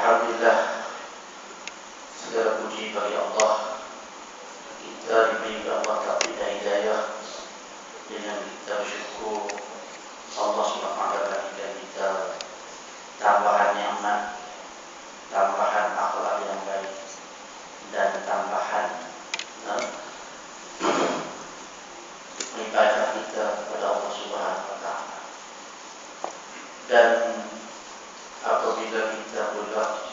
Alhamdulillah, segala puji bagi Allah. Kita diberi Allah taufik dan hidayah dengan kita bersyukur Allah SWT berikan kita tambahan nikmat, tambahan akhlak yang baik dan tambahan ibadah kita kepada Allah SWT. Dan apabila kita pula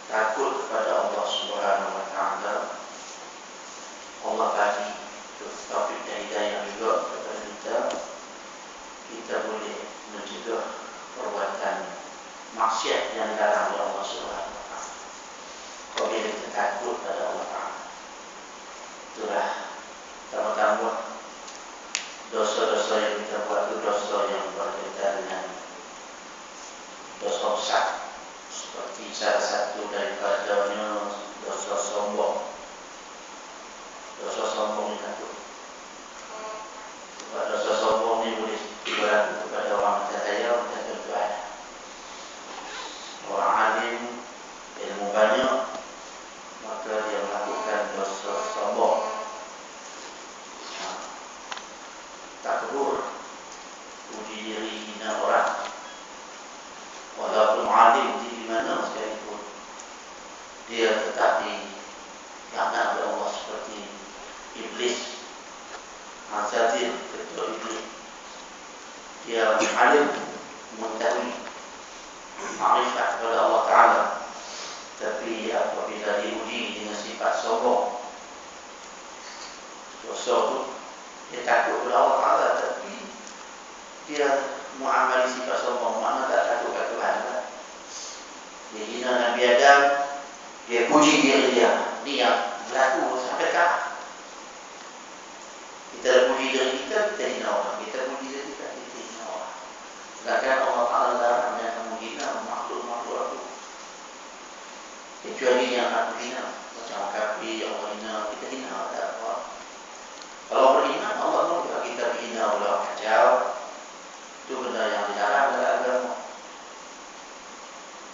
takut kepada Allah Subhanahu wa taala, Allah bagi taufik dan hidayah juga kepada kita. Kita boleh mencegah perbuatan maksiat yang dilarang oleh Allah Subhanahu wa taala. Apabila kita takut kepada Allah Taala, itulah pertama-tama dosa-dosa yang kita buat itu dosa yang berkaitan dengan dosa besar. Seperti salah satu daripadanya dosa sombong. Dosa sombong itu. Sebab dosa sombong ini boleh berlaku kepada orang kaya, orang tentu ada. Orang alim, ilmu banyak, maka dia melakukan dosa sombong. Takbur, puji diri, hina orang. Walaupun alim di mana sekalipun, dia tetap dilaknat oleh Allah seperti iblis. Azatil, ketua iblis. Dia alim, mengetahui makrifat kepada Allah Ta'ala, tapi apabila diuji dengan sifat sombong, dosa itu dia takut kepada Allah Ta'ala, tapi dia mengamali sifat sombong, mana tak takut kepada Tuhan. Dia hina Nabi Adam, dia puji diri dia. Ini yang berlaku sampai sekarang. Kita puji diri kita, kita hina orang. Kita puji diri kita, kita hina orang. Sedangkan Allah Ta'ala larang yang menghina makhluk-makhluk aku. Kecuali yang aku hina, macam kafir, Allah hina, kita hina. Tak apa. Kalau beriman, Allah mahu kita dihina oleh orang kacau. Itu benda yang dilarang dalam agama.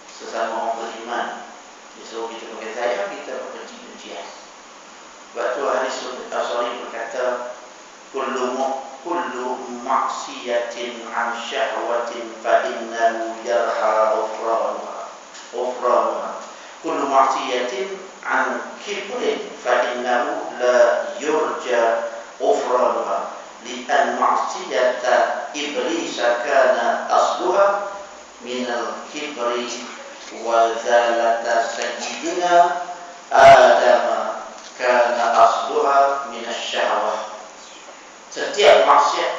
Sesama orang beriman, disuruh kita pakai sayang, kita berbenci-bencian. Sebab tu hadis Al-Sahih berkata, kullu maksiatin an syahwatin fa innahu yarha ufranuha. Kullu maksiatin an kibrin fa innahu la yurja ufranuha. Li'an maksiyata iblis kana asluha minal kibri wa zalata sayyidina Adam kana asluha minas syahwah. Setiap maksiat,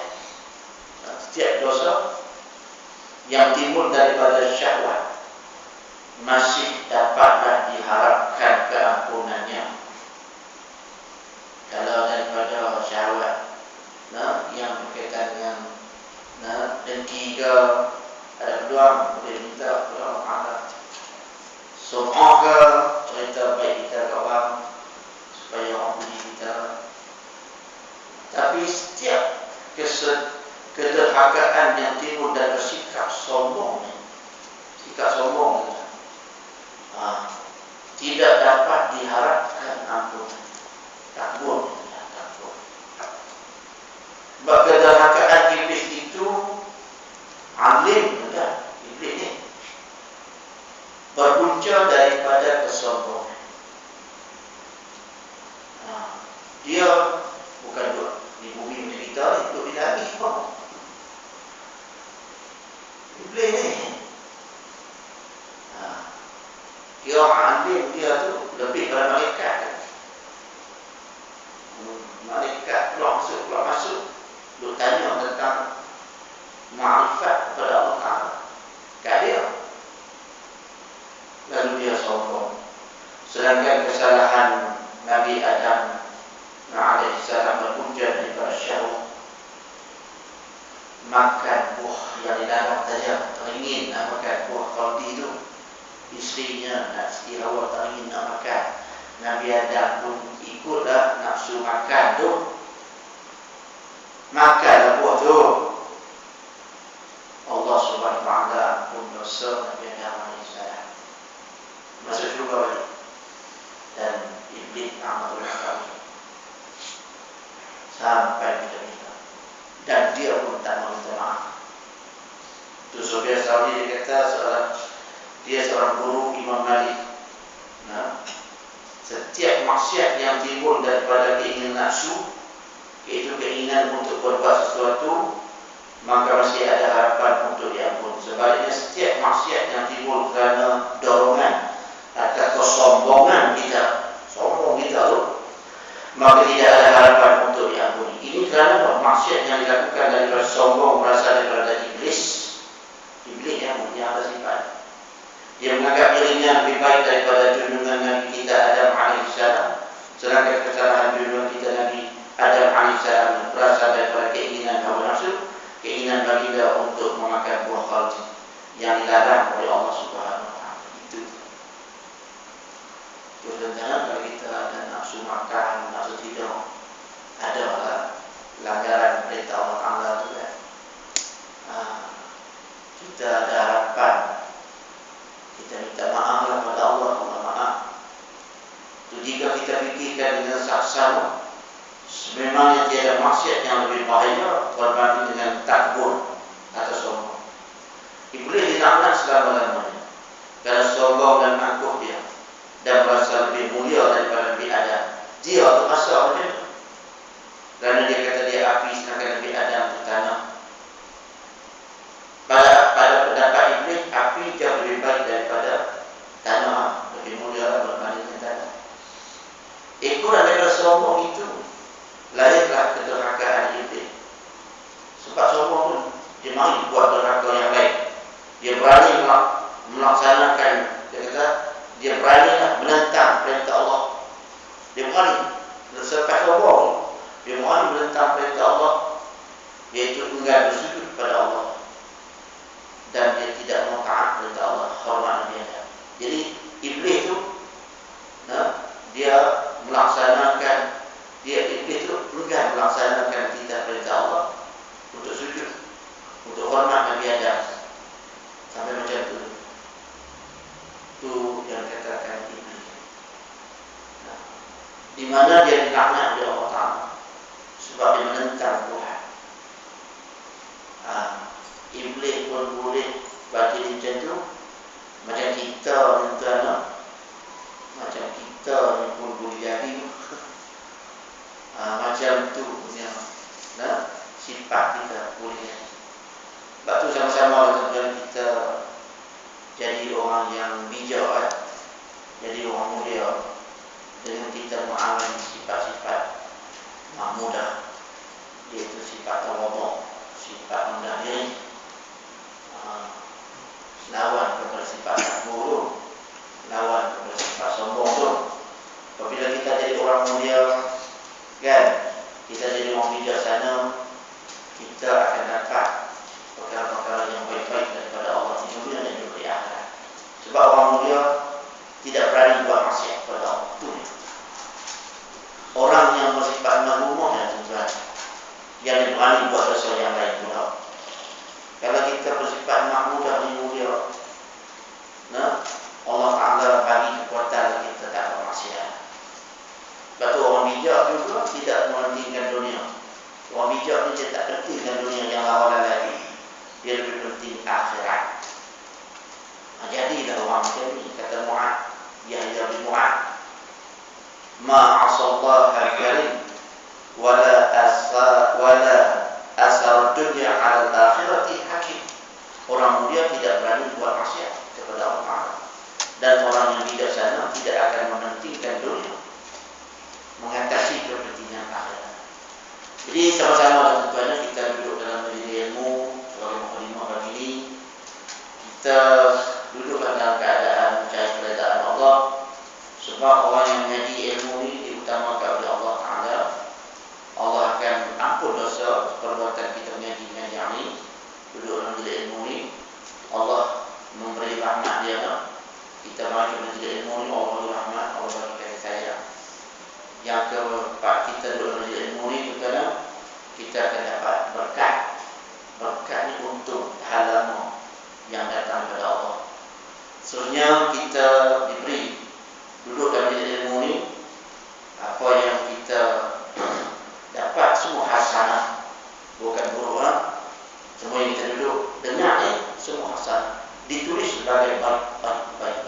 setiap dosa yang timbul daripada syahwat masih dapatlah diharapkan keampunannya. Kalau daripada syahwat yang berkaitan dengan dengki ke, ada peluang boleh minta kepada Allah Ta'ala. Sum'ah ke, cerita baik kita ke orang supaya orang puji kita. Tapi setiap kederhakaan yang timbul dari sikap sombong, tidak dapat diharapkan ampunan. Takbur. Sebab kederhakaan iblis itu alim, iblis ni berpunca daripada kesombongan. Dia bukan duduk di bumi macam kita, duduk di langit pun. Iblis ni dia orang alim, dia tu lebih daripada malaikat. Malaikat keluar masuk duk tanya tentang ma'rifat kepada Allah Ta'ala. Kat dia. Lalu dia sombong. Sedangkan kesalahan Nabi Adam alaihissalam berpunca daripada syahwat. Makan buah yang dilarang saja, teringin nak makan buah kaldi itu. Isterinya nak Siti Hawa teringin nak makan. Nabi Adam pun ikutlah nafsu makan tu. Makanlah buah tu. Allah Subhanahu wa taala pun dosa Nabi Adam alaihissalam. masuk surga balik. Dan iblis amatul kami sampai kita dan dia pun tak mau minta maaf. Itu Sufyan Tsauri dia kata dia seorang guru Imam Malik. Nah, setiap maksiat yang timbul daripada keinginan nafsu, yaitu keinginan untuk berbuat sesuatu, maka masih ada harapan untuk diampun. Sebaliknya setiap maksiat yang timbul kerana dorongan atau kesombongan kita, sombong kita tu, maka tidak ada harapan untuk diampuni. Ini kerana maksiat yang dilakukan daripada sombong berasal daripada iblis. Iblis yang punya ada sifat. Dia menganggap dirinya lebih baik daripada junjungan Nabi kita Adam alaihissalam, sedangkan kesalahan junjungan kita Nabi Adam alaihissalam berasal daripada keinginan hawa nafsu, keinginan baginda untuk memakan buah khalid yang dilarang oleh Allah Subhanahu Wa Taala. Itu. Jangan kalau kita ada nafsu makan, nafsu tidur, ada pelanggaran perintah Allah Taala itu kan. Kita ada harapan, kita minta maaf lah pada Allah, Allah maaf. Itu jika kita fikirkan dengan saksama, sememangnya tiada maksiat yang lebih bahaya berbanding dengan takbur atau sombong. Iblis dilaknat selama-lamanya kerana sombong dan angkuh dia dan merasa lebih mulia daripada Nabi Adam. Dia terasa macam itu kerana dia kata dia api sedangkan Nabi Adam itu tanah. Pada pendapat iblis, api jauh lebih baik daripada tanah, lebih mulia berbanding dengan tanah. Ekoran daripada sombong itu lahirlah kedurhakaan iblis. Sebab sombong tu dia mahu buat durhaka yang lain. Dia berani melaksanakan, dia kata dia berani menentang perintah Allah. Dia berani selepas sombong, dia berani menentang perintah Allah, iaitu enggan bersujud kepada Allah. Dan dia tidak mau taat perintah Allah, hormat Nabi Adam. Jadi iblis itu dia melaksanakan, iblis itu enggan melaksanakan perintah Allah untuk sujud, untuk hormat Nabi Adam. Sampai macam itu. Itu yang dikatakan iblis. Di mana dia dilaknat oleh Allah Taala sebab dia menentang Tuhan. Iblis pun boleh bagi macam tu, macam kita ni tuan, macam kita ni pun boleh jadi macam tu punya sifat kita boleh jadi. Sebab tu sama-sama tuan kita jadi orang yang bijak, jadi orang mulia dengan kita mengalami sifat-sifat mudah, iaitu sifat tawaduk, sifat rendah diri, lawan kepada sifat buruk, lawan kepada sifat sombong tu. Apabila kita jadi orang mulia, kan, kita jadi orang bijaksana, kita akan dapat perkara-perkara yang baik-baik daripada Allah di dunia dan juga di akhirat. Sebab orang mulia tidak berani buat maksiat kepada Allah. Itu orang yang bersifat mazmumah yang tuan, yang berani buat dosa yang lain pula. Kalau kita bersifat mahmudah dan mulia, Allah Ta'ala bagi kekuatan kita tak bermaksiat. Sebab tu orang bijak juga tidak mementingkan dunia. Orang bijak ni dia tak pentingkan dunia yang lawalan lagi. Dia lebih penting akhirat. Jadilah orang macam ni, kata Mu'ad, Yahya bin Mu'ad, ma'asallah al-karim wala asar dunia ala akhirati hakim. Orang mulia tidak berani buat maksiat kepada Allah, dan orang yang bijaksana tidak akan mementingkan dunia mengatasi kepentingan akhirat. Jadi sama-sama tentunya kita duduk dalam majlis ilmu sebagai mukadimah pagi ini, kita duduk dalam keadaan mencari keredaan Allah. Sebab orang yang mengaji ilmu ini diutamakan oleh Allah Ta'ala. Allah akan ampun dosa perbuatan kita mengaji ini, duduk dalam majlis ilmu ini. Allah memberi rahmat dia. Kita maju majlis ilmu ini, Allah beri rahmat, Allah bagi kasih sayang. Yang keempat, kita duduk dalam majlis ilmu ini, kita akan dapat berkat. Berkat ini untuk halamu yang datang kepada Allah. Seterusnya kita diberi duduk dalam ilmu ini, apa yang kita dapat semua hasanah, bukan buruk. Semua yang kita duduk dengar semua hasanah ditulis sebagai baik.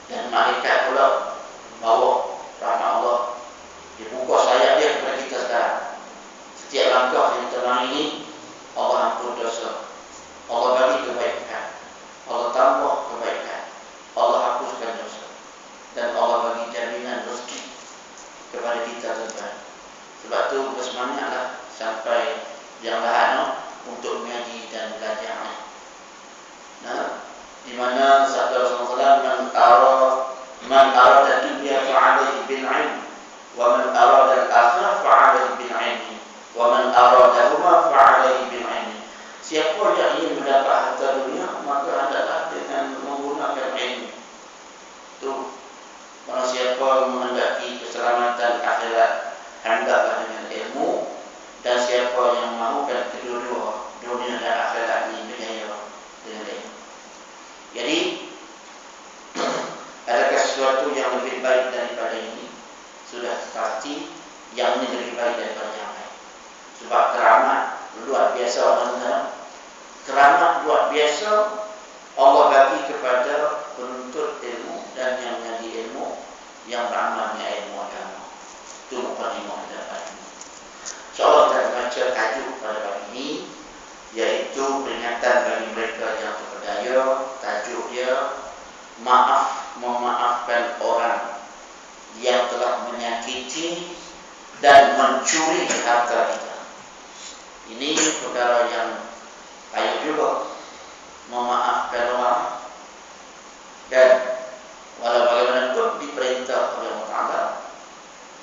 Dan malaikat pula bawa rahmat Allah, dibuka sayap dia kepada kita sekarang. Setiap langkah yang tenang ini, Allah ampun dosa, Allah bagi kebaikan, Allah tambah kebaikan, Allah hapuskan dosa, dan Allah bagi jaminan rezeki kepada kita tuan-tuan. Sebab tu bersemangatlah sampai yang lain untuk mengaji dan belajar. Nah, di mana sabda Rasulullah man arada dunya fa'alaihi bil 'ilm wa man arada al-akhirah fa'alaihi bil 'ilm wa man aradahuma fa'alaihi bil 'ilm. Siapa yang ingin mendapat harta dunia, maka hendaklah dengan menggunakan ilmu. Tu, kalau siapa menghendaki keselamatan akhirat, hendaklah dengan ilmu. Dan siapa yang mahukan kedua-dua dunia dan akhirat ini berjaya dengan ilmu. Jadi adakah sesuatu yang lebih baik daripada ini? Sudah pasti yang ini lebih baik daripada yang lain. Sebab keramat luar biasa, keramat luar biasa Allah bagi kepada penuntut ilmu dan yang mengaji ilmu, yang beramal dengan ilmu agama. Itu mukadimah dapat. InsyaAllah kita baca tajuk pada pagi ini, iaitu peringatan bagi mereka yang terpedaya. Tajuk dia, memaafkan orang yang telah menyakiti dan mencuri harta kita. Ini perkara yang payah juga, memaafkan orang. Dan walau bagaimanapun diperintah oleh Allah Ta'ala,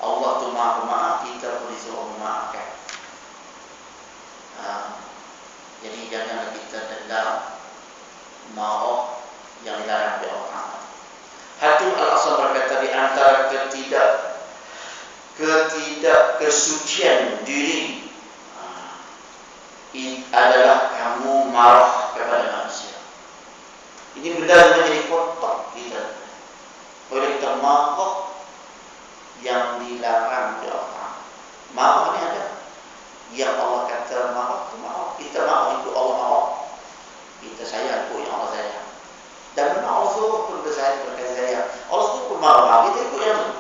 Allah tu maha pemaaf, kita pun disuruh memaafkan. Jadi janganlah kita dendam, marah yang dilarang oleh Allah Ta'ala. Hakim Al-Asal berkata, di antara ketidakkesucian diri adalah kamu marah kepada manusia. Ini benar menjadi kotak kita. Boleh kita marah yang dilarang oleh Allah Ta'ala. Marah ni ada. Yang Allah kata marah itu marah. Kita marah itu Allah marah. Kita sayang itu yang Allah sayang. Dan memang Allah suruh pun bersayang berkata sayang. Allah suruh pun marah. Kita ikut yang tu.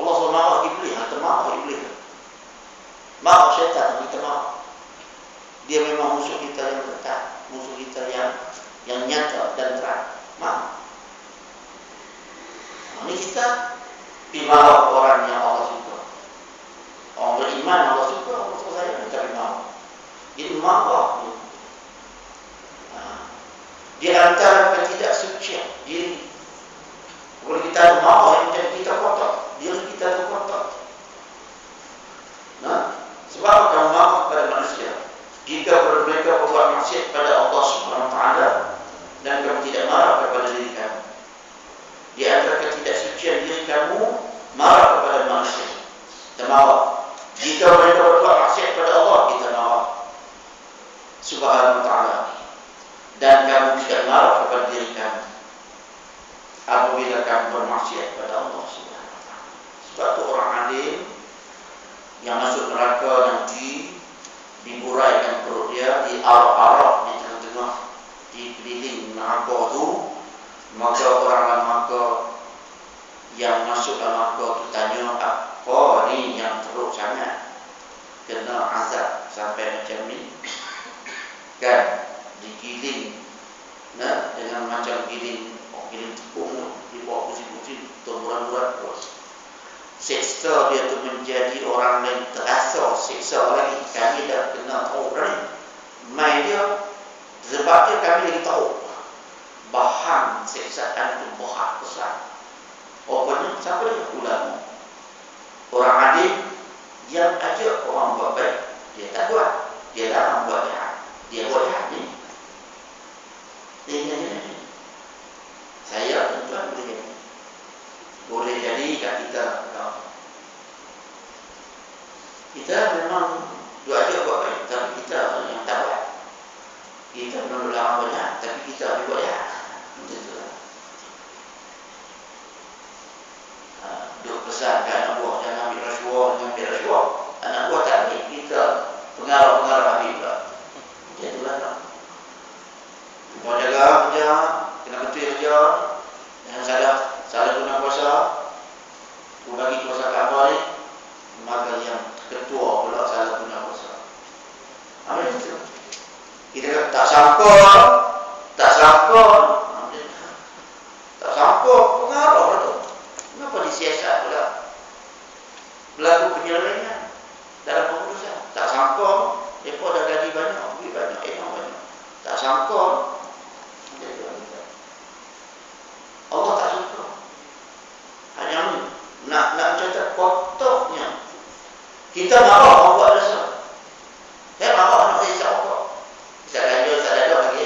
Allah suruh marah iblis. Kita marah iblis. Marah syaitan. Kita marah. Dia memang musuh kita yang tetap. Musuh kita yang nyata dan terang. Marah. Ini kita marah orang yang Allah suka. Orang beriman Allah suka, Allah suka saya, kita marah. Jadi marah. Di antara ketidaksucian diri, kalau kita marah yang menjadi kita kotor, diri kita itu kotor. Sebab kamu marah kepada manusia, jika mereka berbuat maksiat pada Allah Subhanahu Wa Taala, dan kamu tidak marah kepada diri kamu. Di antara ketidaksucian diri kamu, marah kepada manusia. Kita marah. Jika mereka berbuat maksiat kepada Allah, kita marah Subhanahu Wa Taala. Dan kamu tidak marah kepada diri kamu apabila kamu bermaksiat kepada Allah Subhanahu Wa Taala. Sebab itu orang alim yang masuk neraka nanti diburaikan perut dia, diarak-arak di tengah-tengah, di keliling neraka itu. Maka orang neraka yang masuk dalam neraka itu tanya, apa ni yang teruk sangat, kena azab sampai macam ni? Kan digiling dengan macam giling tepung, dibawa pusing-pusing, terburan-buran. Seksa dia tu menjadi orang lain terasa seksa lagi. Kami dah kena tahu ni main dia, sebab dia kami lagi tahu bahan seksaan itu berat besar. Rupanya siapa dia? Ulama, orang alim yang ajak orang buat baik, dia tak buat, dia larang buat jahat, dia buat jahat ni. Ini saya tuan boleh jadi kat kita. Kita memang dua ajak buat baik, tapi kita yang tak buat. Kita menolak orang banyak, tapi pesan ke anak buah, jangan ambil rasuah, jangan ambil rasuah. Anak buah tak ambil, kita pengarah-pengarah ambil pula. Macam itulah tak. Mau jaga kerja, kena betul kerja. Jangan salah guna kuasa. Aku bagi kuasa ke abang ni, maka yang ketua pula salah guna kuasa. Apa itu? Kita kata tak sangkut, tak sangkut, pengaruh lah tu. Kenapa disiasat pula? Berlaku penyelewengan dalam pengurusan. Tak sangkut, mereka dah gaji banyak, duit banyak, emak banyak. Tak sangkut. Allah tak suka. Hanya nak mencatat kotornya. Kita marah orang buat dosa. Saya marah anak saya isap rokok. Isap ganjil, isap dadah lagi.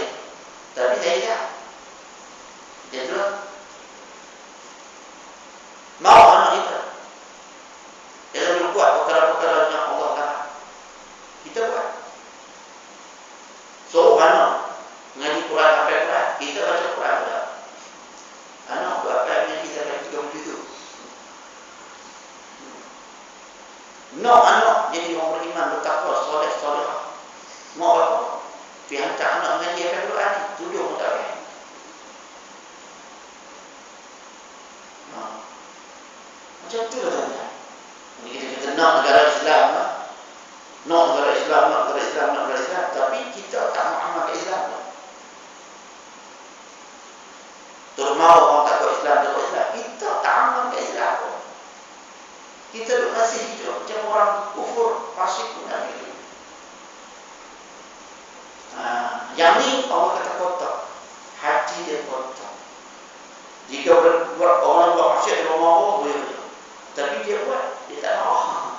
Tapi saya isap. Macam itulah. Marah anak kita. Dia lebih buat perkara-perkara yang Allah larang. Kita buat. So, anak mengaji Quran sampai Quran. Kita baca Quran juga. Anak buat apa yang kita akan juga begitu. No anak jadi orang beriman, bertakwa, soleh. Mau apa? Pihak hantar anak mengaji apa Quran ni? Tujuh mutawih. Macam tu lah tuan-tuan. Ini kita nak negara Islam lah. Nak negara Islam. Tapi kita tak mengamalkan Islam lah. Terus mau orang takut Islam. Kita tak mengamalkan Islam lah. Kita masih hidup macam orang kufur, fasik pun ada gitu. Yang ni Allah kata kotak. Hati dia kotak. Jika orang buat maksiat dia mau boleh betul. Tapi dia buat, dia tak marah.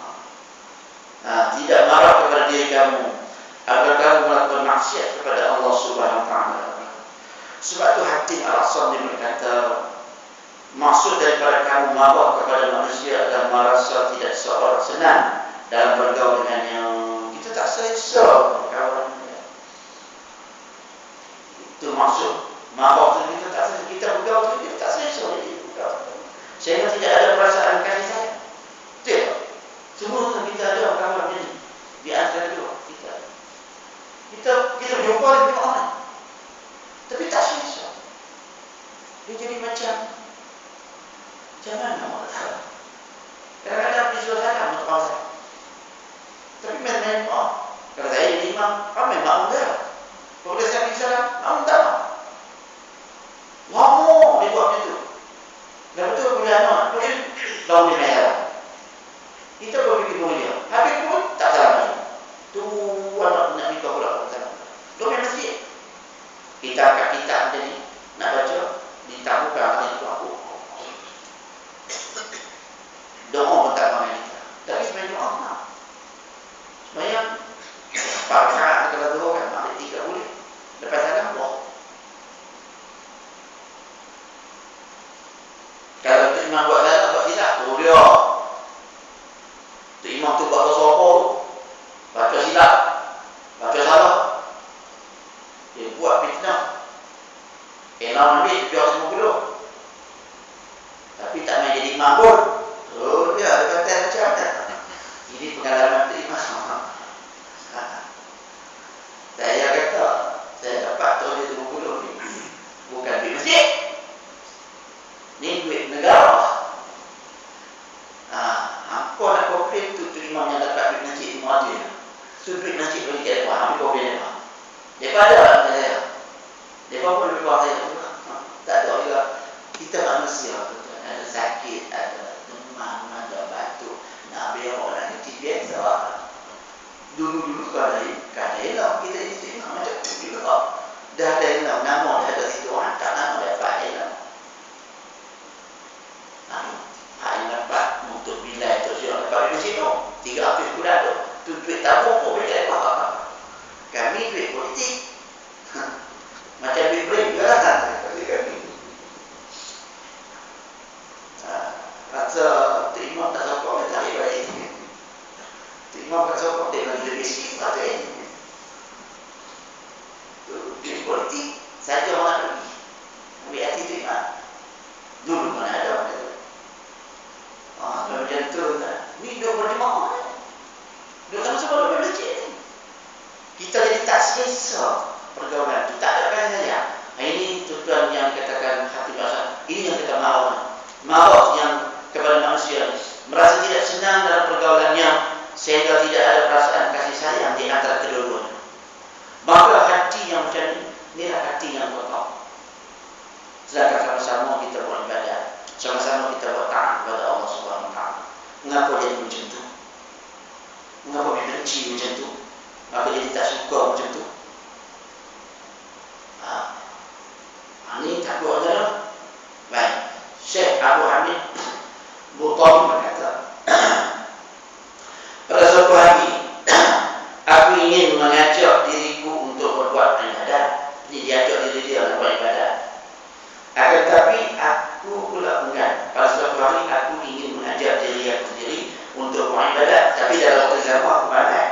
Tidak marah kepada diri kamu agar kamu melakukan maksiat kepada Allah Subhanahu Wa Taala. Sebab itu Hatim Al-Asam dia berkata, maksud daripada kamu marah kepada manusia agar merasa tidak seorang senang dalam bergaul dengannya. Kita tak selesa kawan dia. Itu maksud marah tu kita tak selesa. Kita bergaul tu kita tak selesa jadi bergaul. Sehingga tidak ada perasaan kasih sayang. Betul. Semua kita ada kawan ni di antara dua kita. Kita berjumpa dengan orang, tapi tak selesa. Dia jadi macam mana orang tahu. Kadang-kadang disuruh salam untuk orang saya. Tapi main-main kalau saya jadi imam, ramai makmum dia. Kalau dia saya salam, makmum tak mau. Lama dia buat macam tu. Dan betul boleh anak, boleh lawan dia merah. Kita berfikir boleh dia. Habis pun tak salam lagi. Tu anak nak nikah pula salam. Dia main masjid. Kita angkat kitab macam ni, nak baca, ditabukan hati itu aku. Doa pun tak ramai kita. Tapi sebenarnya doa tak. Sebenarnya para kalau doa kan ada 3 boleh. Lepas salam doa. Kalau tu imam buat salam buat silap, tu dia. Tu imam tu buat dosa apa? Baca silap, baca salah. Dia buat fitnah. Imam ambil biar semua belum. Tapi tak main jadi imam pun. Dia kata macam mana? Ini pengalaman terima. Saya kata, saya dapat tahu dia 20 ni. Bukan duit masjid. Ni duit negara. Apa nak komplain tu imam yang dapat duit masjid di Muadil. Tu duit masjid bagi dia buat. Ambil komplain dia. Dia ada lah saya. Dia pun lebih kuat saya. Tak ada juga. Kita manusia. Ada sakit, ada demam, ada batuk, nak biar orang kecil biasa. Dulu kan elok kita ini tengok macam tu juga. Dah ada elok, nama dah ada situ orang tak nama dah Pak elok. Pak elok dapat untuk bilai tu siapa dapat di situ 300 bulan tu duit tabung pun boleh dapat. Kami duit politik. Macam duit break juga lah kan kami. Rasa terima tak sokong dia tarik balik. Terima tak sokong dia lagi lebih sikit kata ini. Di politik saja orang pergi. Ambil hati terima. Dulu mana ada orang itu. makhluk yang kepada manusia merasa tidak senang dalam pergaulannya sehingga tidak ada perasaan kasih sayang di antara kedua-duanya. Maka hati yang macam ini, inilah hati yang kotor. Sedangkan sama-sama kita beribadah, sama-sama kita bertaat kepada Allah Subhanahu Wa Taala. Mengapa jadi macam tu? Mengapa benci macam tu? Maka jadi tak suka macam tu? Ini tak buat adalah baik. Syekh Abu Hamid Bukhari berkata, pada suatu hari aku ingin mengajak diriku untuk berbuat ibadah. Jadi diajak diri dia untuk berbuat ibadah. Akan tetapi aku pula enggan. Pada suatu hari aku ingin mengajak diri aku sendiri untuk berbuat ibadah, tapi dalam waktu yang sama aku pandai.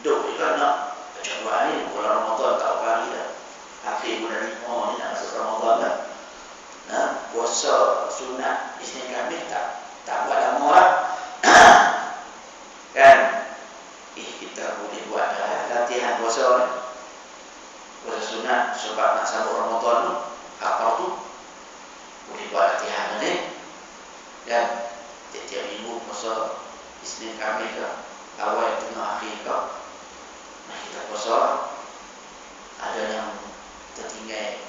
Duk juga nak baca Quran ni bulan Ramadan tak apa hari dah. Akhir bulan 5 ni nak masuk Ramadan dah. Puasa sunat Isnin Khamis tak buat lama lah. Kan? Kita boleh buat latihan puasa ni. Puasa sunat sebab nak sambut Ramadan tu. Apa tu? Boleh buat latihan ni. Dan tiap-tiap minggu puasa Isnin Khamis ke, awal, tengah, akhir ke. Nah, kita puasa. Ada yang tertinggal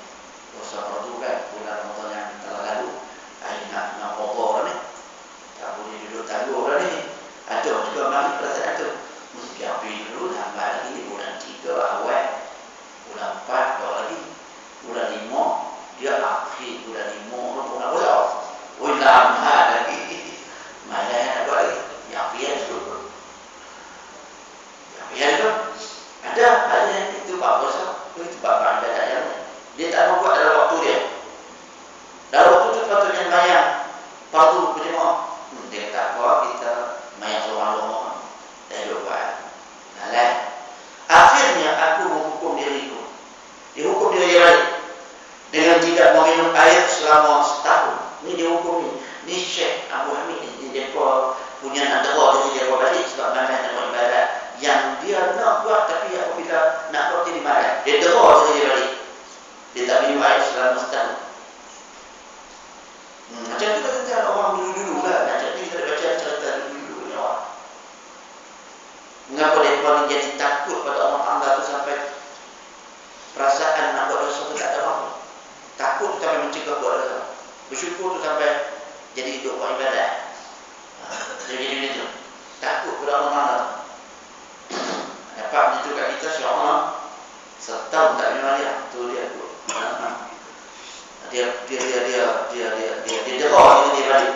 puasa fardu kan, bulan Ramadan yang telah lalu. Hari nak kotor ni, tak boleh duduk tangguh lah ni. Ada juga mari perasaan tu. Mesti api dulu, tambah lagi ni bulan 3 awal, bulan 4 baru lagi, bulan 5 dia akhir bulan 5 tu pun nak puasa. Oh lama lagi. Mana nak buat lagi? Yang biar dulu. Yang biar tu ada yang itu bab puasa, itu bab ibadat yang dia tak mau buat dalam waktu dia. Dalam waktu tu patutnya bayang fardu berjemaah. Dia tak buat, kita bayang seorang rumah. Dia buat. Nah, akhirnya aku menghukum diriku. Dihukum diri dia balik dengan tidak meminum air selama setahun. Ini dihukum ni. Ni Syekh Abu Hamid ni dia punya nadra diri dia balik sebab malas nak buat ibadat yang dia nak buat, tapi apabila nak buat dia dimarah. Dia dera diri dia balik. Dia tak minum air selama setahun. Macam tu kata orang dulu-dulu lah. Macam ni kita baca cerita dulu-dulu ni orang. Mengapa mereka ni jadi takut pada Allah Ta'ala tu sampai perasaan nak buat dosa tu tak ada orang. Takut tu sampai mencegah buat dosa. Bersyukur tu sampai jadi hidup buat ibadat. Jadi macam tu. Takut pada Allah Ta'ala. Dapat begitu kat kita seorang setahun tak minum air. Tu dia tu. Dia dera diri dia balik.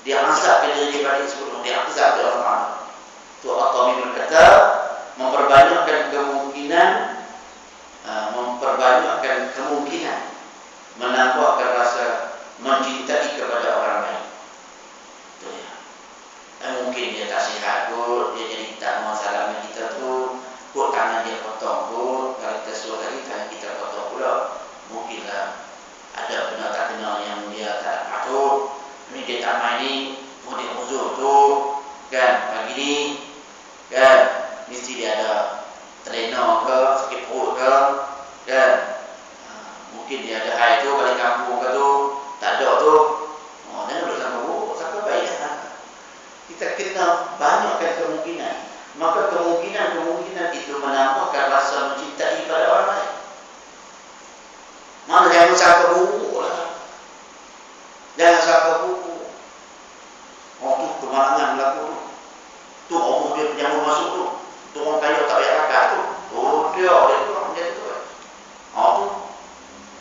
Dia ansap diri dia balik sebelum dia azab oleh Allah. Tu At-Tabi berkata, memperbanyakkan kemungkinan menambahkan rasa mencintai kepada orang lain. Itu dia. Mungkin dia tak sihat kot, dia jadi tak mau salami kita tu, kot tangan dia potong kot, kalau kita suruh tadi tangan kita potong pula. Mungkinlah ada kena tak kena yang dia tak patut. Ini dia tak main ni, dia uzur tu kan, pagi ni kan, mesti dia ada trainer ke, sakit perut ke kan, mungkin dia ada hal tu balik kampung ke tu, tak ada tu. Jangan duduk sampai baik kan. Kita kena banyakkan kemungkinan. Maka kemungkinan itu menambahkan rasa mencintai pada orang lain. Mana jangan sangka buruk lah. Jangan sangka buruk. Tu kemalangan berlaku tu. Tu Allah dia penyambung masuk tu. Tu orang kaya tak payah kakak tu. Dia tu orang macam tu. Tu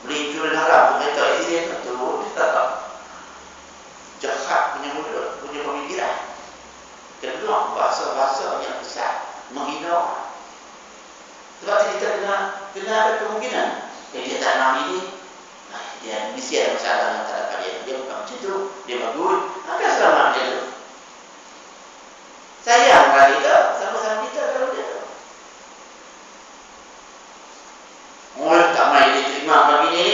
beli insurans haram tu kereta accident tu. Jahat punya pemikiran. Kedua, bahasa-bahasa yang besar menghina. Sebab kita kena ada kemungkinan. Dia tak nak ini, dia mesti ada masalah yang tak dapat dia. Dia bukan macam tu, dia bagus. Maka selamat macam tu. Sayang kali kita, sama-sama kita kalau dia tu. Tak main dia terima pagi ni.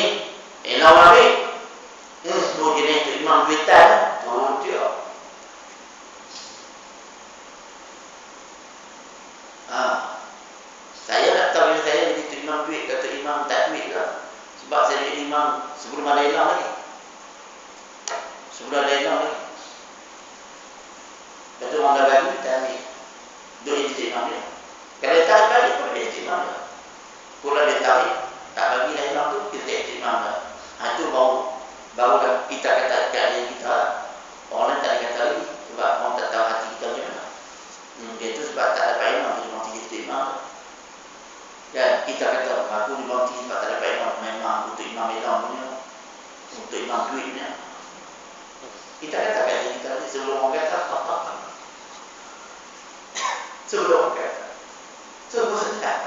Elah wabik. Tu jenis terima duitan. Tu dia. Saya tak tahu bila saya jadi imam duit, kata imam tak duit lah. Sebab saya jadi imam sebelum ada imam lagi. Sebelum ada imam lagi. Betul orang dah bagi, kita ambil. Duduk jadi imam dia. Kalau dia tarik balik pun dia jadi imam dia. Kalau dia tarik, tak bagi dah imam tu, kita jadi imam dah. Itu barulah kita kata keadaan kita. Orang lain tak dikata lagi. Sebab orang tak tahu hati kita macam mana. Itu sebab tak dapat imam, jadi orang jadi imam. Dan kita kata, aku dibanti sebab tak dapat imam. Memang untuk imam imam punya. Untuk imam duitnya. Kita kata keadaan kita tadi sebelum orang kata, sebelum orang kata. Sebelum sedar.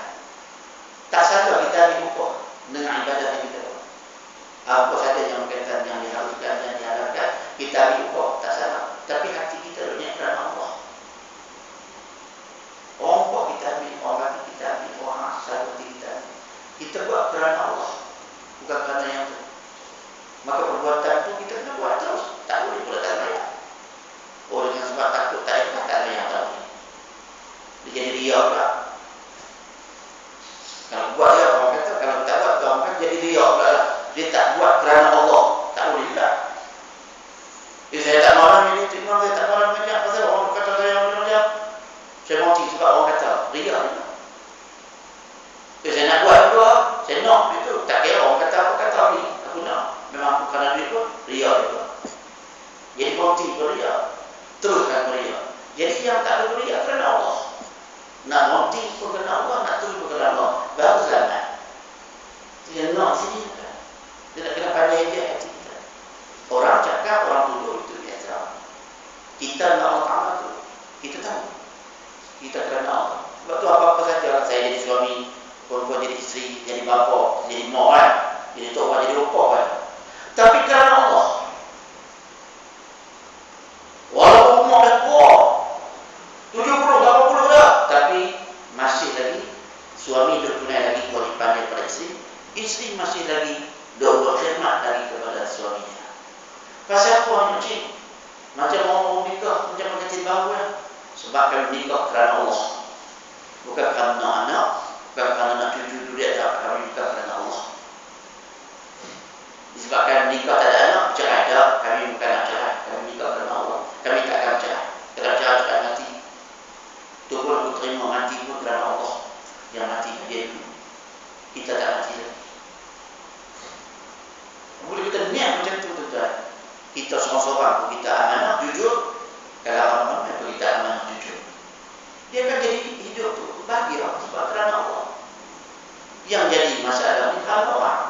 Tak salah kita ambil upah dengan ibadah kita. Apa saja yang berkaitan yang diharuskan dan diharapkan, kita ambil upah, tak salah. Tapi hati kita dunia kerana Allah. Orang upah kita ambil, orang hati kita ambil, orang asal hati kita ambil. Kita buat kerana Allah, bukan kerana yang tu. Maka perbuatan itu kita kena buat terus. Tak boleh pula tak layak. Oh, dengan sebab takut tak ikhlas, tak layak tak boleh. Dia jadi riak pula. Kalau buat dia, orang kata, kalau tak buat, orang kata jadi riak pula lah. Dia tak buat kerana Allah. Tak boleh pula. Saya tak malam ini, saya tak malam banyak. Pasal orang kata saya macam-macam. Saya mati sebab orang kata, riak juga. Saya nak buat juga. Saya nak itu. Tak kira orang kata apa kata ni. Aku nak. Memang aku kerana duit pun, riak juga. Jadi mati pun riak. Teruskan riak. Jadi yang tak ada riak kerana Allah. Nak mati pun kerana Allah, nak terus pun kerana Allah. Baru selamat. Dia nak sini. Dia nak kena pandai dia hati kita. Orang cakap, orang tuduh itu biasa. Kita nak Allah Ta'ala tu. Kita tahu. Kita kerana Allah. Sebab tu apa-apa saja. Saya jadi suami, perempuan jadi isteri, jadi bapa, jadi mak kan. Jadi tok, jadi opa kan. Tapi kerana Allah. Walaupun mak dah tua 70, 80 dah, tapi masih lagi suami bertunai lagi kewajipan daripada isteri. Isteri masih lagi doa khidmat lagi kepada suaminya. Pasal apa ni? Macam orang mau nikah, macam pengantin baru lah. Sebab kami nikah kerana Allah. Bukan kerana anak, bukan kerana nak cucu duit, tak. Kami nikah kerana Allah. Disebabkan nikah tak ada anak, bercerai tak. Kami bukan nak cerai, kami nikah kerana Allah. Kami tak akan bercerai. Kalau bercerai tak mati. Itu pun aku terima mati pun kerana Allah. Yang mati dia dulu. Kita tak mati lagi. Boleh kita niat macam tu tuan-tuan. Kita seorang-seorang pun kita amanah jujur. Kalau orang-orang pun kita amanah jujur. Dia akan jadi hidup tu bahagia sebab kerana Allah. Yang jadi masalah ni kerana orang.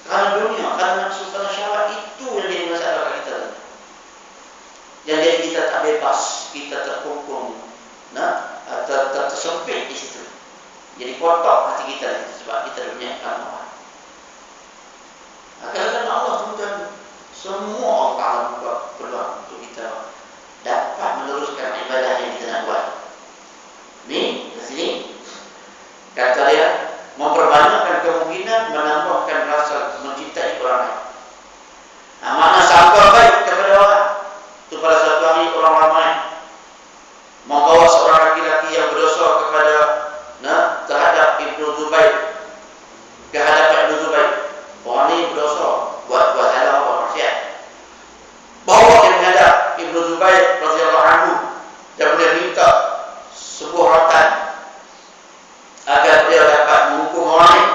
Kerana dunia, kerana nafsu, kerana syahwat, itu yang jadi masalah kat kita. Yang jadi kita tak bebas, kita terkungkung, tersempit di situ. Jadi kotak hati kita sebab kita dunia kerana orang. Kerana Allah tuan-tuan, semua Allah Ta'ala buat peluang untuk kita dapat meneruskan ibadah yang kita nak buat. Ni, di sini kata dia, memperbanyakkan kemungkinan menambahkan rasa mencintai orang lain. Makna sangka baik kepada orang itu pada suatu hari orang ramai membawa seorang laki-laki yang berdosa kepada terhadap Ibnu Zubair, ke hadapan Ibnu Zubair. Orang ni berdosa, buat salah, buat maksiat. Bawa dia menghadap Ibnu Zubair radhiyallahu anhu dan boleh minta sebuah rotan agar dia dapat menghukum orang lain.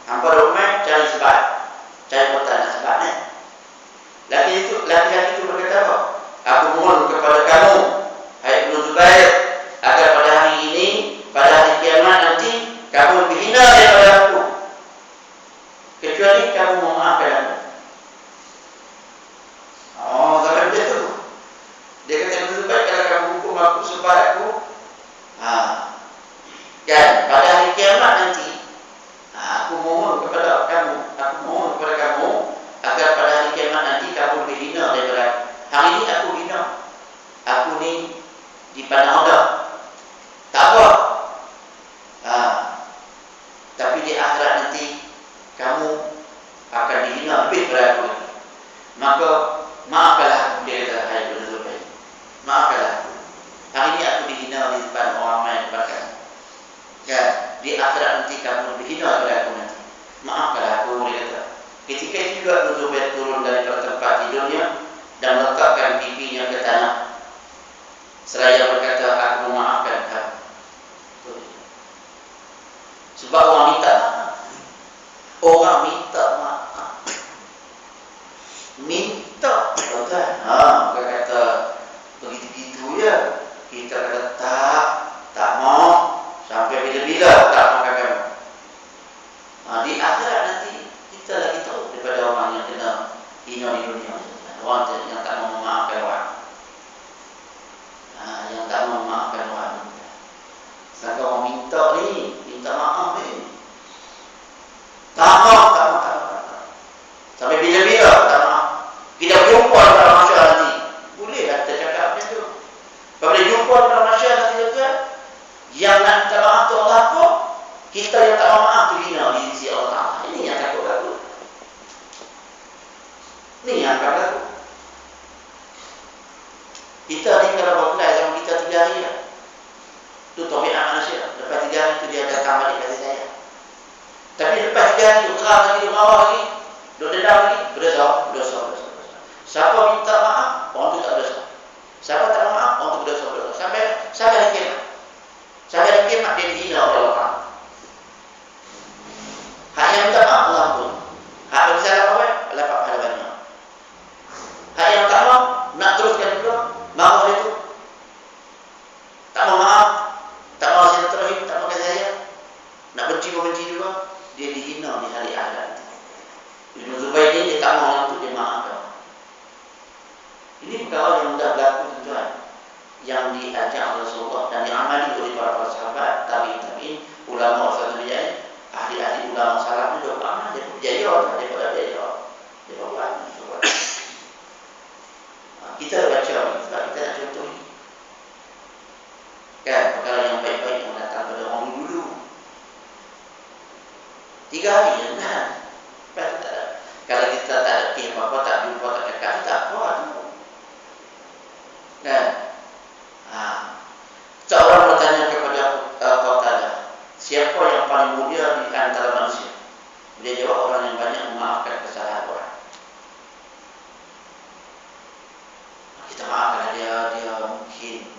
Hampa rumah cari sebab, cari rotan dan sebab ni. Laki-laki itu berkata apa? Aku mohon kepada kamu, hai Ibnu Zubair, agar pada hari ini, pada hari kiamat nanti, kamu lebih hina daripada aku. Kecuali kamu memaafkan aku. Oh, zaman dia tu. Dia kata Ibnu Zubair, kalau kamu hukum aku sebab aku, kan pada hari kiamat nanti, aku mohon kepada kamu agar pada hari kiamat nanti kamu lebih hina daripada aku. Hari ini aku hina. Aku ni dipandang Allah. Tak apa. Tapi di akhirat nanti kamu akan dihina lebih daripada aku lagi. Maka maafkanlah aku, dia kata, hai Ibnu Zubair. Maafkanlah aku. Hari ini aku dihina di depan orang lain depan kamu. Kan? Di akhirat nanti kamu lebih hina daripada aku nanti. Maafkanlah aku, dia kata. Ketika itu juga Zubair turun dari tempat tidurnya dan meletakkan pipinya ke tanah. Seraya berkata, aku memaafkan kamu. Sebab orang minta maaf. Orang minta maaf. Minta, tuan. Bukan kata begitu-begitu ya. Kita kata tak mau sampai bila-bila tak makan kamu. Di akhirat nanti kita lagi tahu daripada orang yang kena hina di dunia. Orang yang tak mau memaafkan orang. Yang tak mau memaafkan orang. Sedangkan orang minta maaf ni. Tak mau. Sampai bila-bila tak maaf. Kita jumpa dalam masyarakat nanti. Bolehlah kita cakap macam tu. Apabila jumpa dalam masyarakat nanti tuan, yang nak minta maaf tu Allah apa? Kita yang tak maaf tu hina di sisi Allah Ta'ala. Ini yang takut aku. Ini yang akan aku. Kita ni kalau berkelai sama kita 3 hari lah. Itu tabiat manusia. Lepas 3 hari tu dia datang balik kasih saya. Tapi lepas 3 hari tu kerah lagi, dia marah lagi, dia dendam lagi, berdosa. Siapa minta maaf, orang tu tak berdosa. Siapa tak maaf, orang tu berdosa. Sampai hari kiamat. Sampai hari kiamat dia dihina oleh Allah Ta'ala. Hak yang minta maaf, Allah pun. Hak yang salah apa? Allah pahala banyak. Hak yang tak maaf, nak teruskan juga, marah itu. Tak mau maaf, tak mau silaturahim, tak mau kasih sayang, nak benci juga, dia dihina di hari akhirat. Ibn Zubair ini dia tak mau untuk dia maafkan. Ini perkara yang mudah berlaku tuan-tuan, yang diajak oleh Rasulullah dan diamali oleh para sahabat, tabi'in, ulama wasatul jahil, ahli-ahli ulama salaf itu amal dia berjaya daripada dia buat. Kita baca, kita nak contoh ini. Kan, perkara yang baik-baik yang datang pada orang dulu. 3 hari je kan. Kalau kita tak ada apa-apa, tak jumpa, tak cakap, tak apa tu. Kan? Seorang bertanya kepada Qatadah, siapa yang paling mulia di antara manusia? Dia jawab, orang yang banyak memaafkan kesalahan orang. Kita maafkan dia mungkin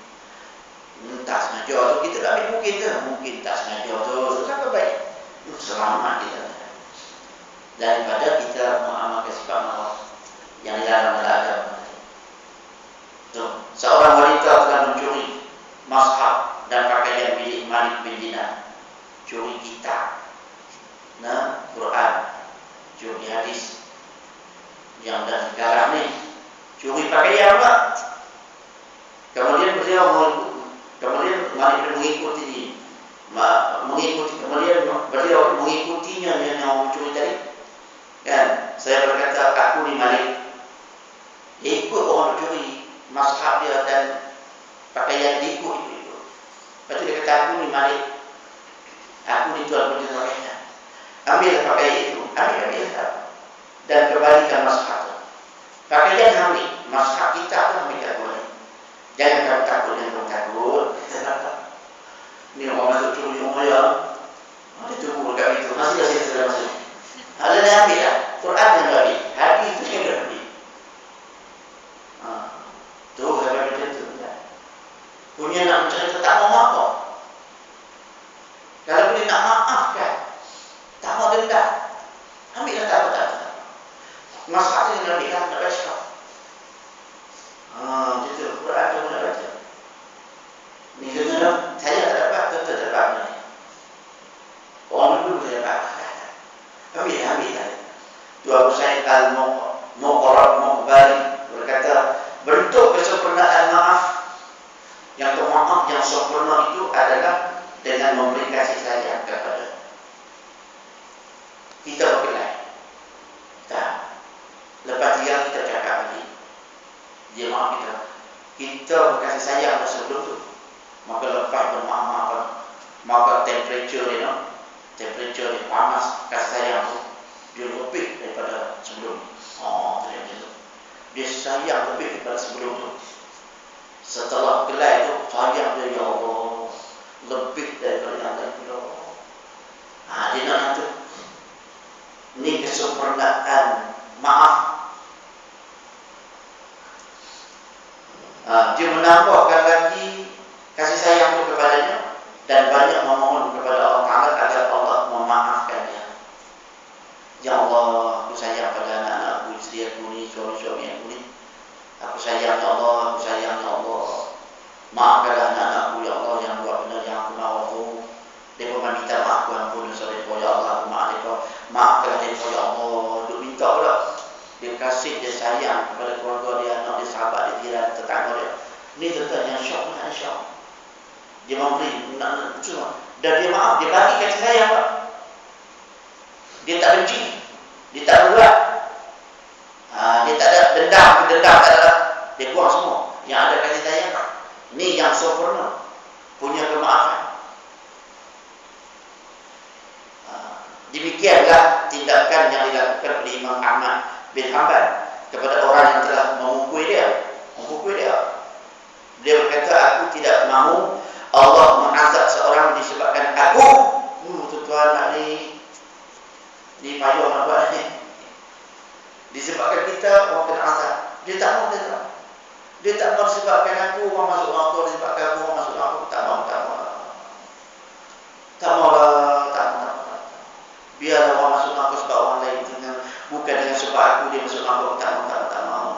tak sengaja tu, kita tak ambil mungkin tak sengaja tu, sangat baik, selamat kita daripada kita mengamalkan sifat marah yang dilarang dalam agama. Seorang wanita telah mencuri mashaf dan pakaian milik Malik bin Dinar, curi kitab, Quran, curi hadis, yang dah sekarang ni curi pakaian pula. Kemudian Malik bin mengikuti kemudian beliau mengikutinya yang mencuri tadi. Kan, saya berkata, aku ni Malik, dia ikut orang mencuri mashaf dia dan pakaian dia ikut. Lepas tu dia kata, aku ni Malik, aku ni tuan putih pakaian, ambil pakaian itu, ambil dan kembalikan mashaf tu. Pakaian ambil, mashaf kita tu ambil boleh. Jangan kamu takut. Ni orang masuk curi rumah ya, dia tunggu dekat itu, masih sudah masuk. Ada yang ambil lah, Quran yang ambil, hadis itu yang ambil. Tu saya macam tu. Punya nak mencari tak mau apa. Kalau boleh nak maafkan, tak mau dendam, ambillah tak. Masalah yang ambil lah, nak baca. Gitu, Quran tu nak baca. Ni kena, saya tak dapat, tak dapat. Orang dulu saya dapat. Ambil lah. Tu Abu Sa'id Al-Muqbari berkata, bentuk kesempurnaan maaf yang maaf yang sempurna itu adalah dengan memberi kasih sayang kepada kita berkelai. Lepas dia kita cakap lagi, dia maaf kita berkasih sayang sebelum tu, maka lepas bermaaf, maka temperature dia panas, kasih sayang tu dia lebih daripada sebelum. Dia sayang lebih daripada sebelum tu. Setelah berkelai tu, sayang dia, ya Allah, lebih daripada yang lain. Dia nak tu. Ni kesempurnaan maaf. Dia menambahkan lagi kasih sayang itu kepadanya dan banyak memohon kepada Allah Ta'ala agar Allah memaafkannya. Ya Allah, aku sayang pada anak-anakku, istri aku ni, suami-suami aku ni. Aku sayang ya Allah, aku sayang ya Allah. Maafkanlah anak-anakku ya Allah yang buat benar yang aku mahu aku. Dia pun minta maaf, aku ampun dosa mereka ya Allah, aku maaf mereka. Maafkanlah mereka ya Allah. Duk minta pula. Dia kasih, dia sayang kepada keluarga dia, anak dia, sahabat dia, jiran, tetangga dia. Ini tuan-tuan yang syok lah, syok. Dia memberi, dan dia maaf, dia bagi kasih sayang Pak. Dia tak benci, dia tak berat, dia tak ada dendam tak ada, dia buang semua. Yang ada kasih sayang, ni yang sempurna, punya kemaafan. Demikianlah tindakan yang dilakukan oleh Imam Ahmad bin Hanbal kepada orang yang telah memukul dia. Dia berkata, aku tidak mahu Allah mengazab seorang disebabkan aku. Tuan-tuan, nak ni payah nak buat ni. Disebabkan kita orang kena azab. Dia tak mahu. Dia tak mahu disebabkan aku orang masuk neraka, disebabkan aku orang masuk neraka. Tak mahu. Tak mahu. Biar orang masuk neraka sebab orang lain, bukan dengan sebab aku dia masuk neraka. Tak mahu.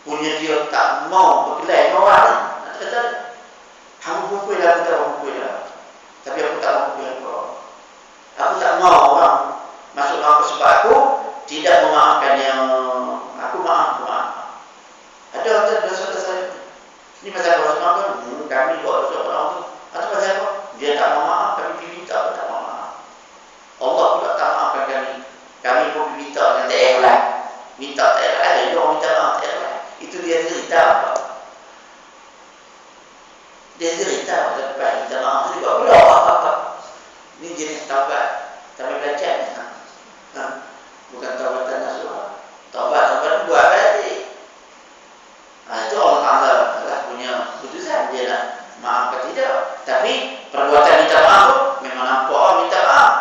Punya dia tak mahu berkelahi dengan orang. Nak kata, kamu pukul lah, aku tak mahu pukul lah. Tapi aku tak mahu pukul kau. Aku tak mahu orang masuk neraka sebab aku tidak memaafkan yang aku maaf. Ada dosa saya. Ini pasal dosa neraka. Kami buat dosa neraka tu. Atau pasal apa? Dia tak mau maaf, kami pergi minta pun tak mau maaf. Allah pula tak maafkan kami. Kami pun pergi minta dan tak ikhlas. Minta tak ikhlas, dia orang minta maaf tak ikhlas. Itu dia cerita. Dia cerita lepas minta maaf tu juga pula. Ini jenis taubat. Tapi belajar ni. Bukan taubatan nasuha. Taubat buat balik. Itu Allah Ta'ala adalah punya putusan. Dia nak maaf atau tidak. Tapi perbuatan minta maaf tu memang nampak orang minta maaf,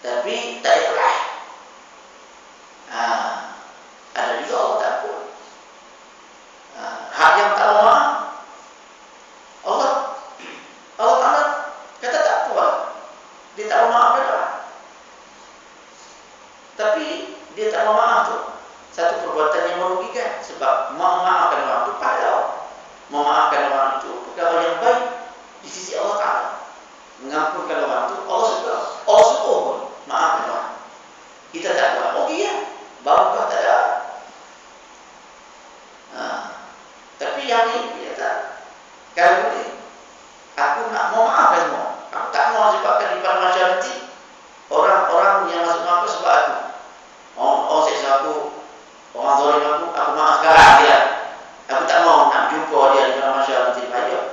tapi tak ikhlas. Ada juga Allah tak pun. Hak yang tak mau maaf, Allah Ta'ala kata tak apa. Dia tak mau maaf dah. Tapi dia tak mau maaf tu satu perbuatan yang merugikan. Sebab memaafkan orang itu pahala. Memaafkan orang itu perkara yang baik di sisi Allah Ta'ala. Mengampunkan orang itu Allah suka. Allah suka pun maafkan orang. Kita tak buat, ya, baru tak ada. Tapi yang ini dia tak. Kalau boleh, aku nak mau maafkan semua. Aku tak mau sebabkan di pada masyarakat nanti orang-orang yang masuk neraka sebab aku. Orang seksa aku, orang zalim aku maafkan dia. Aku tak mau nak jumpa dia di dalam masyarakat nanti. Banyak.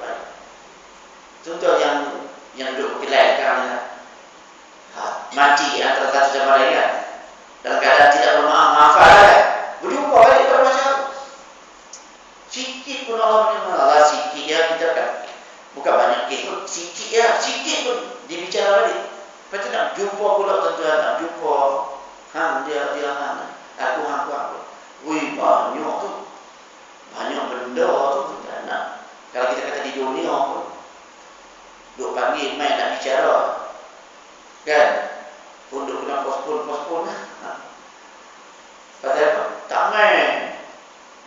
Contoh yang duduk berkelahi sekarang, mati antara satu sama lain kan, dalam keadaan tidak bermaaf-maafan kan, berjumpa balik pada masyarakat. Sikit pun Allah menyembah. Sikit ya kita kan, bukan banyak kes pun, sikit pun dibicara balik. Lepas tu nak jumpa pula tuan-tuan, nak jumpa dia aku. Wih, banyak tu. Banyak benda tu tuan-tuan nak. Kalau kita kata di dunia pun, duk panggil main nak bicara kan, pun duk kena postpone. Pasal apa? Tak main.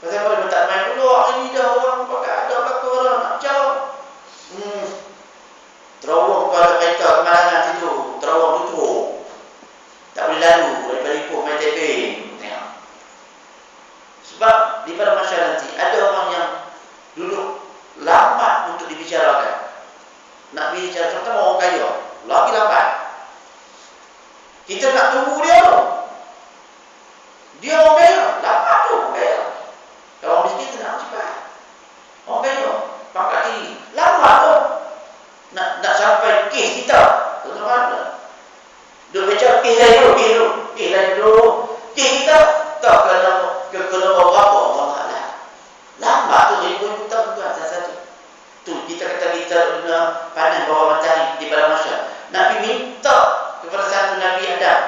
Pasal apa dia tak main dulu? Hari ni dah orang pakai ada belakang orang nak jauh. Terawang pada kereta kemalangan situ, terawang tutup, tak boleh lalu daripada Ipoh main taping. Sebab di pada masyarakat nanti ada orang yang duduk lambat untuk dibicarakan. Nak bicara terutama orang kaya, lagi lambat. Kita nak tunggu dia tu. Dia orang kaya, lambat tu orang kaya. Kalau orang miskin tu nak cepat. Orang kaya, pangkat tinggi, lambat tu. Nak sampai kes kita. Tuan-tuan, dia bicara kes lain dulu. Kes kita tak kena berapa orang halal. Lambat tu ribu-ribu tahun tuan satu. Tu kita kata kita panas bawah matahari di pada masyarakat. Nabi minta kepada satu Nabi Adam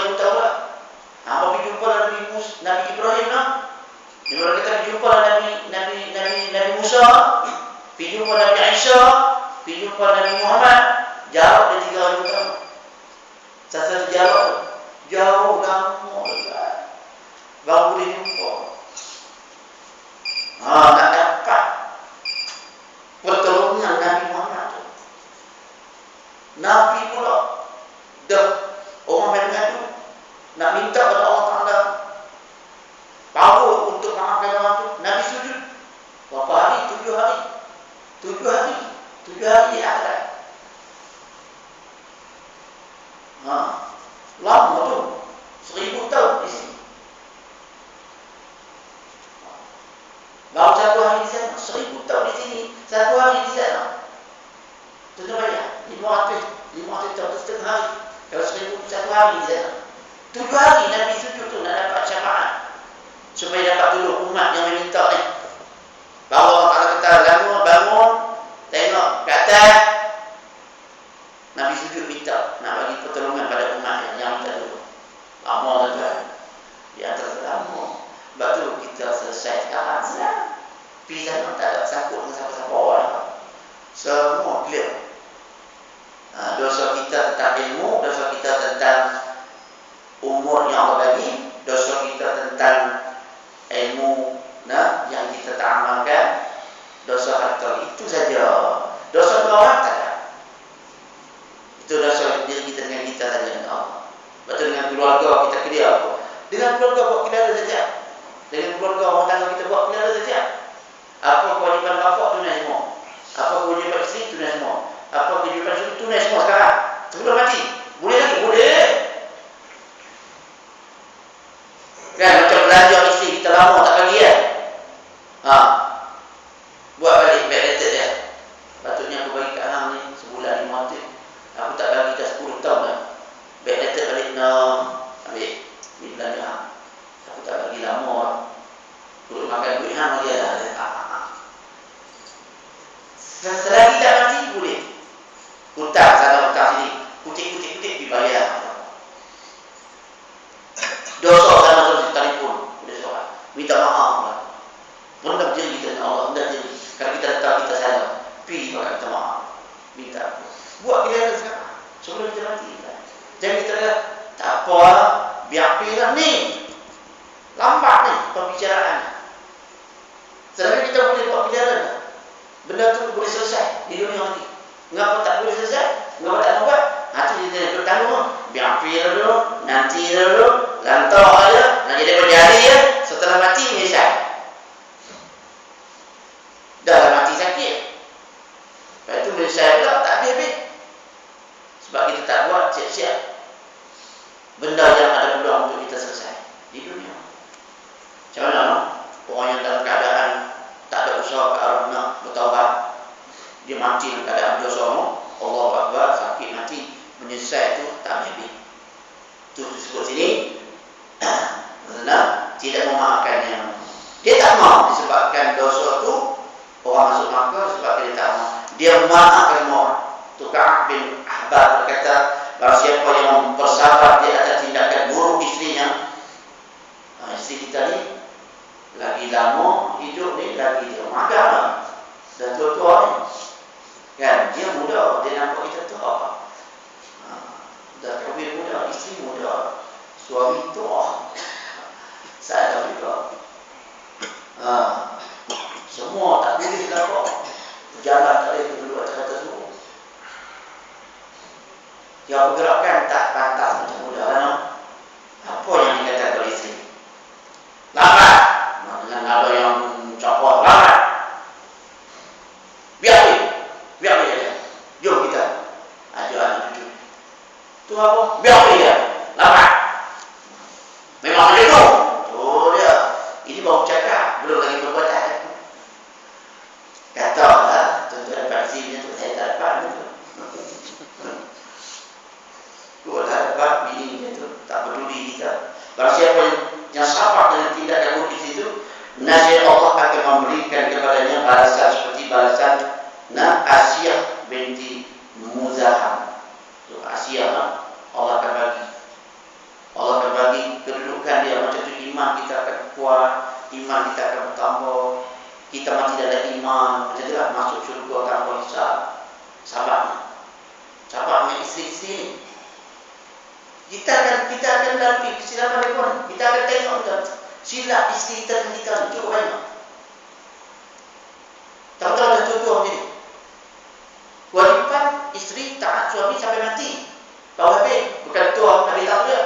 1000 tahun lah. Apa pergi jumpa Nabi Ibrahim lah. Bila kita pergi jumpa Nabi Musa, pergi jumpa Nabi Isa, pergi jumpa Nabi Muhammad, jarak dia 3000 tahun. Satu jarak jauh lama baru boleh jumpa. Nak dapat pertolongan Nabi Muhammad tu. Nabi pula dah orang main mengadu, nak minta pada Allah Ta'ala power untuk maafkan orang tu. Nabi sujud berapa hari? 7 hari. 7 hari di akhirat. Lama tu, 1000 tahun di sini. Baru 1 hari di sana, 1000 tahun di sini, 1 hari di sana. Tuan banyak, 500 tahun, setengah hari. Kalau 1000 tu 1 hari di sana. 7 hari Nabi sujud tu nak dapat syafaat, supaya dapat tolong umat yang meminta ni. Baru Allah Ta'ala kata, bangun, tengok ke atas. Nabi sujud minta, nak bagi pertolongan pada umat yang minta tolong. Lama tuan-tuan. Di antara lama. Sebab tu kita selesai sekarang senang. Pergi sana tak ada sangkut dengan siapa-siapa orang. Semua clear. Dosa kita tentang ilmu, dosa kita tentang umur yang Allah bagi, dosa kita tentang ilmu yang kita tak amalkan, dosa harta, itu saja. Dosa dua orang tak ada. Itu dosa diri kita dengan kita saja dengan Allah. Betul, dengan keluarga kita kira apa? Dengan keluarga buat kira saja. Dengan keluarga orang tangga kita buat kira saja. Apa kewajipan bapa tunai semua. Apa kewajipan isteri tunai semua. Apa kewajipan suami tunai semua sekarang. Sebelum mati. Boleh lagi? Boleh. Kan macam belanja isteri kita lama tak bagi kan? Buat balik backdated dia. Patutnya aku bagi kat hang ni sebulan 500. Aku tak bagi dah 10 tahun dah. Backdated balik ambil ni belanja hang. Aku tak bagi lama. Duduk makan duit hang dia dah. Selagi tak mati boleh. Hutang sana hutang sini. Kutik dibayar. Dosa sana terus telefon. Boleh soal. Minta maaf lah. Rendam diri kita dengan Allah. Rendam diri. Kalau kita tahu kita salah, pergi minta maaf. Minta. Buat kita sekarang. Sebelum kita mati. Jangan kita kata, tak apa, biar pergi lah ni. Lambat ni pembicaraan. Selagi kita boleh buat pembicaraan, benda tu boleh selesai di dunia nanti. Mengapa tak boleh selesai? Mengapa tak buat? Itu dia bertanggung. Biar pergi dulu, nanti dulu, lantak aja, nak jadi berjadi ya. Setelah mati menyesal. Dah mati sakit. Lepas itu menyesal pula tak habis-habis. Sebab kita tak buat siap-siap benda yang ada peluang untuk kita selesai di dunia. Macam mana? Orang yang dalam keadaan tak ada usaha ke arah nak bertaubat, dia mati dalam keadaan dosa, Allah Akbar, sakit mati, menyesal itu tak habis. Itu disebut sini tidak memaafkannya. Dia tak mau disebabkan dosa itu orang masuk neraka sebab dia tak mau. Dia memaafkan orang. Tukar bin Ahbar berkata, barang siapa yang bersabar di atas tindakan buruk istrinya, isteri kita ni lagi lama hidup ni, lagi dia magar dan tua-tua ni kan, dia muda, dia nampak kita tua, dah kahwin muda, isteri muda, suami tua, saya juga semua tak boleh nampak jalan tak boleh berdua kata semua. Yang pergerakan tak pantas macam muda kan? Apa yang dikatakan oleh isteri? Lambat. Dengan nada yang cakap lambat. Biar dia. Jom kita ajak anak cucu. Tu apa? Biar dia. Lambat. Memang macam tu. Oh dia. Ini baru cakap, belum lagi perbuatan. Katalah, tuan-tuan dapat sini tu saya tak dapat tu. Dua dapat bini itu tak peduli kita. Barang siapa yang sabar dengan tindakan buruk di situ, nasib Allah akan memberikan kepadanya balasan seperti balasan Asyah binti Muzaham. Asyah Allah akan bagi kedudukan dia macam tu, iman kita akan kuat, iman kita akan bertambah. Kita mati dalam iman, macam itulah masuk syurga tanpa hisab. Sahabatnya isteri-isteri ni. Kita akan lalui kesilapan mereka. Kita akan tengok silap isteri kita dan kita ni cukup banyak. Tahu-tahu dah tutup macam ni. Kewajipan isteri taat suami sampai mati. Baru habis. Bukan tuan habis tak dia.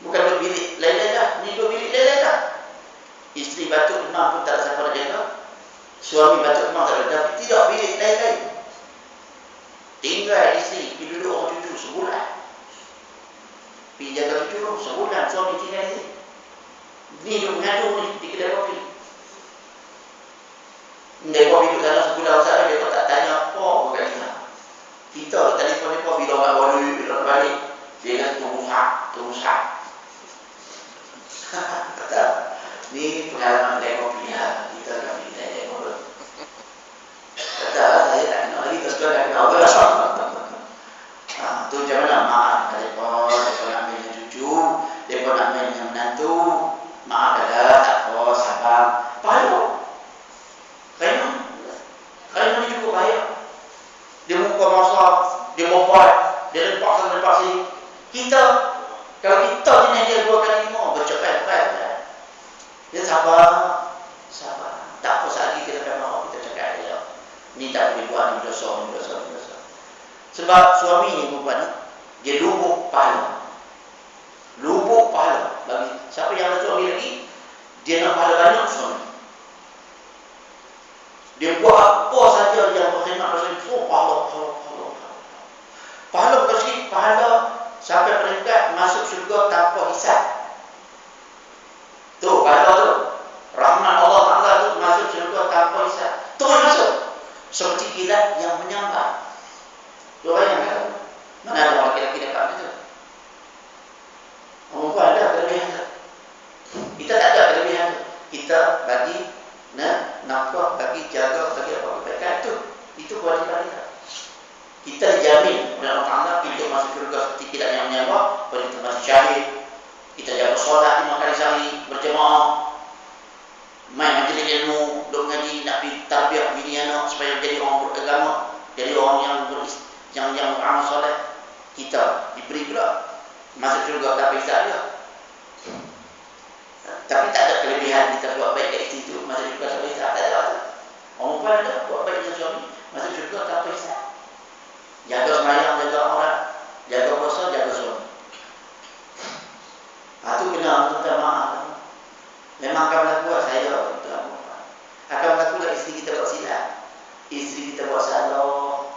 Bukan dua bilik lain-lain dah. Ni dua bilik lain-lain dah. Isteri batuk demam pun tak ada siapa nak jaga. Suami batuk demam tak ada. Tapi tidak bilik lain-lain. Tinggal isteri pergi duduk orang cucu sebulan. Pergi jaga cucu sebulan. Suami tinggal di sini. Ni duduk mengadu ni di kedai kopi. Kedai kopi duduk sana sebulan sana. Dia tak tanya apa bukan kita. Kita telefon mereka bila nak balik, bila nak balik. Dia kata tunggu sah. Kata, ni pengalaman kedai kopi ya. Kita nak pergi kedai kopi. Kata, saya tak kenal lagi. Terus tu tak kenal apa. Tu macam mana maaf. Mereka nak main dengan cucu. Mereka nak main dengan menantu. Maaf dah, tak apa, sabar. Payah. Kerana ni cukup bahaya. Dia muka masak, dia membuat, dia lempak sini. Kita, kalau kita jenis dia 2 kali 5, bercepat. Dia sabar. Tak apa saat lagi kita akan mahu, kita cakap dia. Ni tak boleh buat, ni dosa. Sebab suami ni perempuan ni, dia lubuk pahala. Bagi siapa yang ada suami lagi, dia nak pahala banyak suami. Dia buat apa saja yang berkhidmat pada suami, pahala bukan sikit, pahala sampai peringkat masuk syurga tanpa hisab. Tu pahala tu. Rahmat Allah Ta'ala tu masuk syurga tanpa hisab. Terus masuk. Seperti kilat yang menyambar. Tu bayangkan. Mana ada orang lelaki dekat macam tu? Perempuan ada kelebihan tu. Kita tak ada kelebihan tu. Kita bagi nafkah, bagi jaga, bagi apa kebaikan tu. Itu kewajipan kita. Kita dijamin oleh Allah Ta'ala pintu masuk syurga seperti kilat yang menyambar. Pada kita mati syahid. Kita jaga solat 5 kali sehari berjemaah. Main majlis ilmu, duk ngaji, nak pergi tarbiyah bini anak supaya jadi orang beragama, jadi orang yang beramal soleh. Kita diberi pula masuk syurga tak bisa dia. Tapi tak ada kelebihan kita buat baik kat isteri tu masuk syurga tak bisa. Tak ada. Orang pun ada buat baik dengan suami masuk syurga tak bisa. Jaga sembahyang, jaga aurat, jaga puasa, jaga suami. Itu kena minta maaf. Memang akan berlaku saya akan berlaku lah isteri kita buat silap, isteri kita buat salah,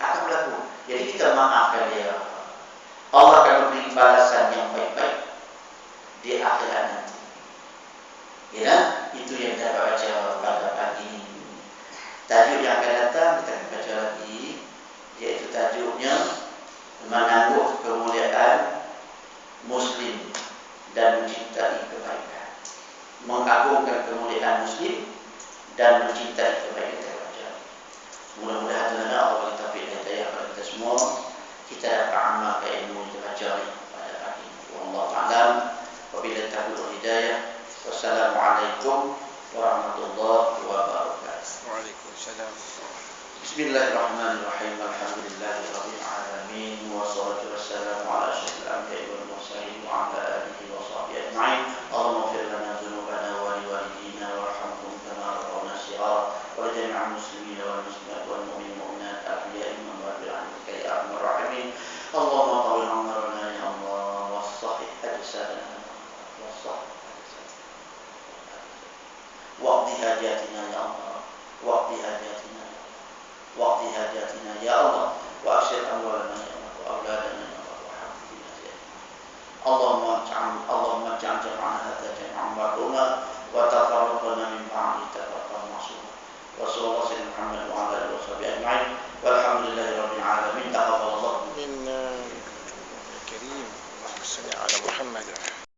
akan berlaku. Jadi kita maafkan dia. Allah akan memberi balasan yang baik-baik di akhirat nanti. Ya, itu yang kita baca pada pagi ini. Tajuk yang akan datang kita akan baca lagi, iaitu tajuknya menangguh kemuliaan Muslim dan mencintai kebaikan. Mengagungkan kemuliaan Muslim dan mencintai kebaikan terbaca. Mudah-mudahan Allah bagi taufik dan hidayah kepada kita semua. Kita dapat amalkan ilmu yang terbaca pada pagi ini. Wallahu a'lam. Wabillahi taufiq wal hidayah. Wassalamualaikum warahmatullahi wabarakatuh. Waalaikumsalam. Bismillahirrahmanirrahim. Alhamdulillahirabbil alamin wassalatu wassalamu ala asyrafil anbiya'i wal mursalin wa ala alihi wa sahbihi ajma'in. Allahumma ighfir lana dhunubana wa liwalidina warhamhum kama rabbawna shighara wa li jami'il muslimina wal muslimat wal mu'minina wal mu'minat al-ahya'i minhum wa bi'anka ya arhamar rahimin. Allahumma tawil 'umrana ya Allah wa sahih ajsadana wa sahih waqdi hajatina ya Allah waqdi hajatina waqdi hajatina ya Allah wa asyir amwalana ya Allah wa auladana ya Allah wa hafidhna ya Allahumma ja'al jam'ana hadha jam'an marhuma wa tafarraqna min ba'di tafarraqan ma'suma wa sallallahu alaihi wa sallam